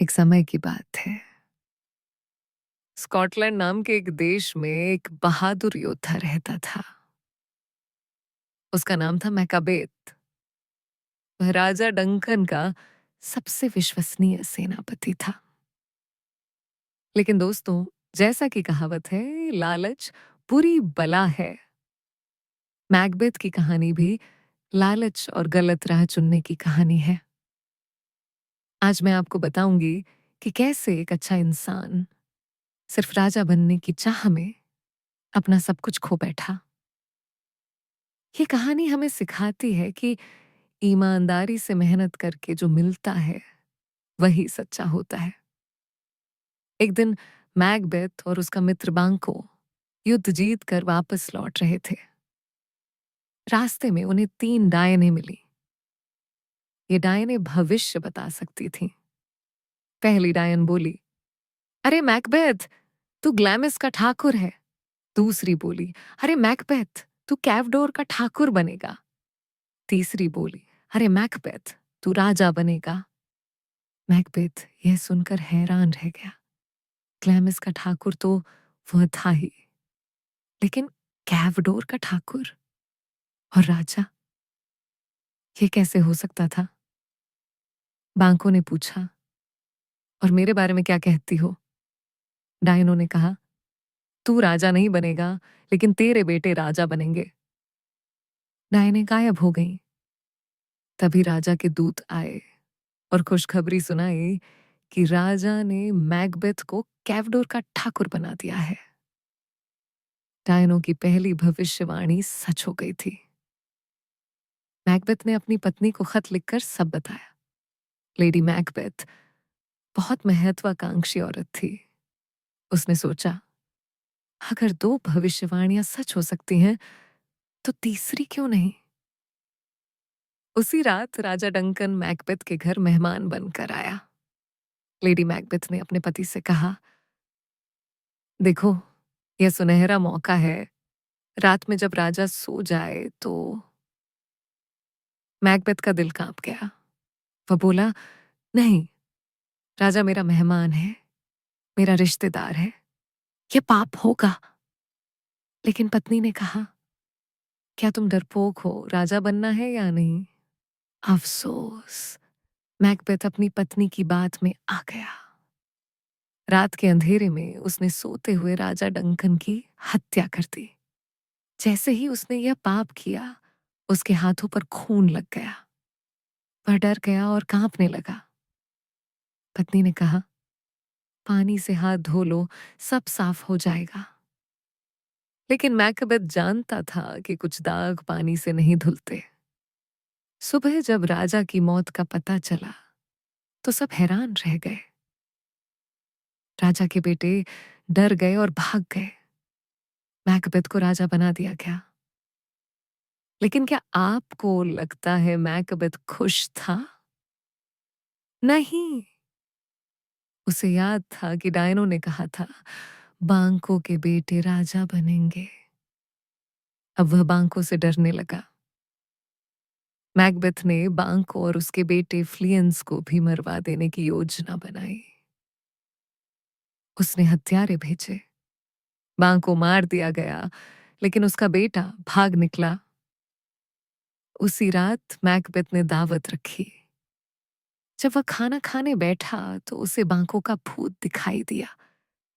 एक समय की बात है। स्कॉटलैंड नाम के एक देश में एक बहादुर योद्धा रहता था। उसका नाम था मैकाबेथ। वह राजा डंकन का सबसे विश्वसनीय सेनापति था। लेकिन दोस्तों, जैसा कि कहावत है, लालच बुरी बला है। मैकबेथ की कहानी भी लालच और गलत राह चुनने की कहानी है। आज मैं आपको बताऊंगी कि कैसे एक अच्छा इंसान सिर्फ राजा बनने की चाह में अपना सब कुछ खो बैठा। ये कहानी हमें सिखाती है कि ईमानदारी से मेहनत करके जो मिलता है वही सच्चा होता है। एक दिन मैकबेथ और उसका मित्र बांको युद्ध जीत कर वापस लौट रहे थे। रास्ते में उन्हें 3 डायनें मिली। ये डायनें भविष्य बता सकती थीं। पहली डायन बोली, अरे मैकबेथ, तू ग्लैमिस का ठाकुर है। दूसरी बोली, अरे मैकबेथ, तू कैवडोर का ठाकुर बनेगा। तीसरी बोली, अरे मैकबेथ, तू राजा बनेगा। मैकबेथ यह सुनकर हैरान रह गया। ग्लैमिस का ठाकुर तो वह था ही, लेकिन कैवडोर का ठाकुर और राजा, ये कैसे हो सकता था? बांको ने पूछा, और मेरे बारे में क्या कहती हो? डायनो ने कहा, तू राजा नहीं बनेगा, लेकिन तेरे बेटे राजा बनेंगे। डायने गायब हो गईं। तभी राजा के दूत आए और खुशखबरी सुनाई कि राजा ने मैकबेथ को कैवडोर का ठाकुर बना दिया है। डायनों की पहली भविष्यवाणी सच हो गई थी। मैकबेथ ने अपनी पत्नी को खत लिखकर सब बताया। लेडी मैकबेथ बहुत महत्वाकांक्षी औरत थी। उसने सोचा, अगर 2 भविष्यवाणियां सच हो सकती हैं, तो तीसरी क्यों नहीं? उसी रात राजा डंकन मैकबेथ के घर मेहमान बनकर आया। लेडी मैकबेथ ने अपने पति से कहा, देखो, यह सुनहरा मौका है। रात में जब राजा सो जाए तो। मैकबेथ का दिल कांप गया। वह बोला, नहीं, राजा मेरा मेहमान है, मेरा रिश्तेदार है, यह पाप होगा। लेकिन पत्नी ने कहा, क्या तुम डरपोक हो? राजा बनना है या नहीं? अफसोस, मैकबेथ अपनी पत्नी की बात में आ गया। रात के अंधेरे में उसने सोते हुए राजा डंकन की हत्या कर दी। जैसे ही उसने यह पाप किया, उसके हाथों पर खून लग गया। वह डर गया और कांपने लगा। पत्नी ने कहा, पानी से हाथ धो लो, सब साफ हो जाएगा। लेकिन मैकबेथ जानता था कि कुछ दाग पानी से नहीं धुलते। सुबह जब राजा की मौत का पता चला, तो सब हैरान रह गए। राजा के बेटे डर गए और भाग गए। मैकबेथ को राजा बना दिया गया। लेकिन क्या आपको लगता है मैकबेथ खुश था? नहीं। उसे याद था कि डायनो ने कहा था, बांको के बेटे राजा बनेंगे। अब वह बांको से डरने लगा। मैकबेथ ने बांको और उसके बेटे फ्लियंस को भी मरवा देने की योजना बनाई। उसने हत्यारे भेजे। बांको मार दिया गया, लेकिन उसका बेटा भाग निकला। उसी रात मैकबेथ ने दावत रखी। जब वह खाना खाने बैठा तो उसे बांको का भूत दिखाई दिया।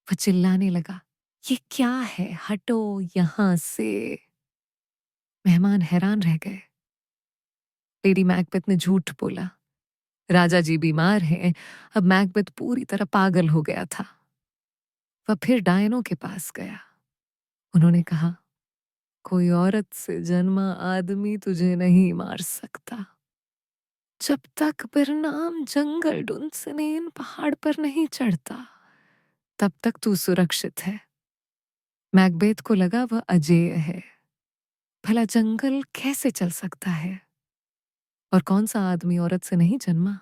वह चिल्लाने लगा, ये क्या है? हटो यहां से। मेहमान हैरान रह गए। लेडी मैकबेथ ने झूठ बोला, राजा जी बीमार हैं। अब मैकबेथ पूरी तरह पागल हो गया था। वह फिर डायनों के पास गया। उन्होंने कहा, कोई औरत से जन्मा आदमी तुझे नहीं मार सकता। जब तक बिरनाम जंगल डुनसनेन पहाड़ पर नहीं चढ़ता, तब तक तू सुरक्षित है। मैकबेथ को लगा वह अजेय है। भला जंगल कैसे चल सकता है? और कौन सा आदमी औरत से नहीं जन्मा?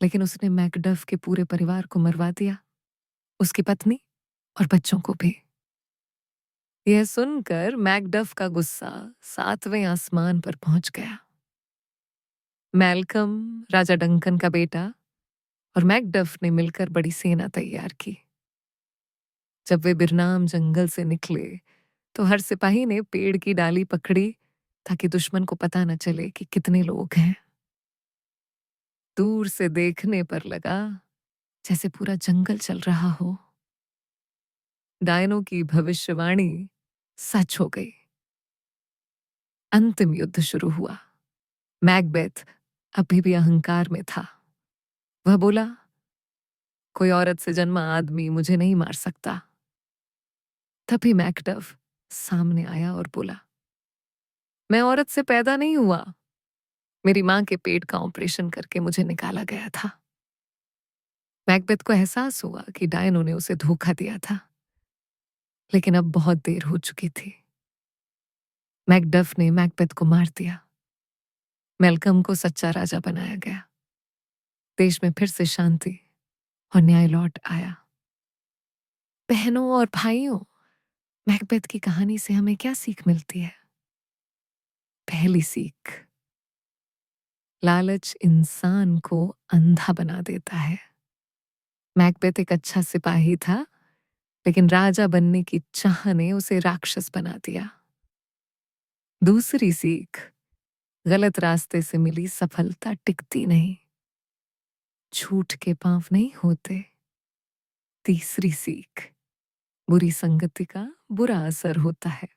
लेकिन उसने मैकडफ के पूरे परिवार को मरवा दिया, उसकी पत्नी और बच्चों को भी। यह सुनकर मैकडफ का गुस्सा 7वें आसमान पर पहुंच गया। मैल्कम, राजा डंकन का बेटा, और मैकडफ ने मिलकर बड़ी सेना तैयार की। जब वे बिरनाम जंगल से निकले तो हर सिपाही ने पेड़ की डाली पकड़ी ताकि दुश्मन को पता न चले कि कितने लोग हैं। दूर से देखने पर लगा जैसे पूरा जंगल चल रहा हो। डायनों की भविष्यवाणी सच हो गई। अंतिम युद्ध शुरू हुआ। मैकबेथ अभी भी अहंकार में था। वह बोला, कोई औरत से जन्मा आदमी मुझे नहीं मार सकता। तभी मैकडफ सामने आया और बोला, मैं औरत से पैदा नहीं हुआ। मेरी मां के पेट का ऑपरेशन करके मुझे निकाला गया था। मैकबेथ को एहसास हुआ कि डायनों ने उसे धोखा दिया था, लेकिन अब बहुत देर हो चुकी थी। मैकडफ ने मैकबेथ को मार दिया। मेलकम को सच्चा राजा बनाया गया। देश में फिर से शांति और न्याय लौट आया। बहनों और भाइयों, मैकबेथ की कहानी से हमें क्या सीख मिलती है? पहली सीख, लालच इंसान को अंधा बना देता है। मैकबेथ एक अच्छा सिपाही था, लेकिन राजा बनने की चाह ने उसे राक्षस बना दिया। दूसरी सीख, गलत रास्ते से मिली सफलता टिकती नहीं, झूठ के पांव नहीं होते। तीसरी सीख, बुरी संगति का बुरा असर होता है।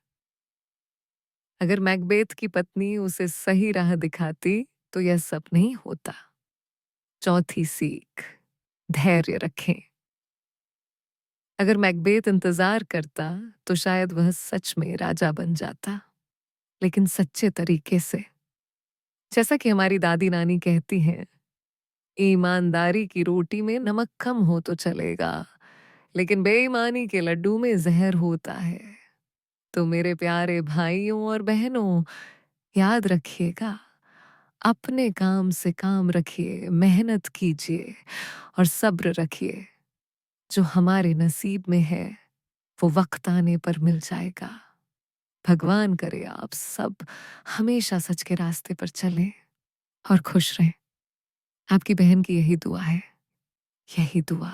अगर मैकबेथ की पत्नी उसे सही राह दिखाती तो यह सब नहीं होता। चौथी सीख, धैर्य रखें। अगर मैकबेथ इंतजार करता तो शायद वह सच में राजा बन जाता, लेकिन सच्चे तरीके से। जैसा कि हमारी दादी नानी कहती हैं, ईमानदारी की रोटी में नमक कम हो तो चलेगा, लेकिन बेईमानी के लड्डू में जहर होता है। तो मेरे प्यारे भाइयों और बहनों, याद रखिएगा, अपने काम से काम रखिए, मेहनत कीजिए और सब्र रखिए। जो हमारे नसीब में है वो वक्त आने पर मिल जाएगा। भगवान करे आप सब हमेशा सच के रास्ते पर चलें और खुश रहें। आपकी बहन की यही दुआ है, यही दुआ।